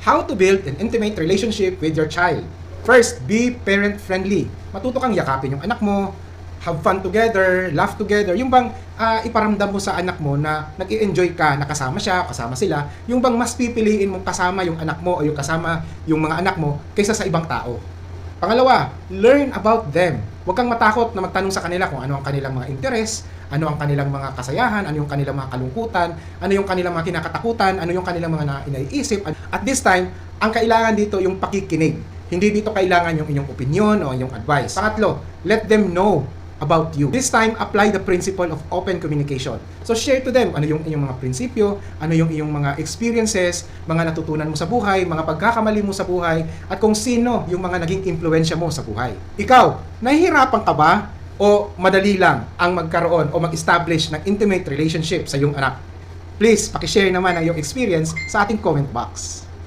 How to build an intimate relationship with your child. First, be parent-friendly. Matuto kang yakapin yung anak mo, have fun together, laugh together. Yung bang iparamdam mo sa anak mo na nag-i-enjoy ka, na kasama siya, kasama sila. Yung bang mas pipiliin mong kasama yung anak mo o yung kasama yung mga anak mo kaysa sa ibang tao. Pangalawa, learn about them. Huwag kang matakot na magtanong sa kanila kung ano ang kanilang mga interes, ano ang kanilang mga kasayahan, ano yung kanilang mga kalungkutan, ano yung kanilang mga kinakatakutan, ano yung kanilang mga naiisip. At this time, ang kailangan dito yung pakikinig. Hindi dito kailangan yung inyong opinion o yung advice. Pangatlo, let them know about you. This time, apply the principle of open communication. So share to them ano yung inyong mga prinsipyo, ano yung iyong mga experiences, mga natutunan mo sa buhay, mga pagkakamali mo sa buhay, at kung sino yung mga naging impluensya mo sa buhay. Ikaw, nahihirapan ka ba o madali lang ang magkaroon o mag-establish ng intimate relationship sa iyong anak? Please, pakishare naman ang iyong experience sa ating comment box.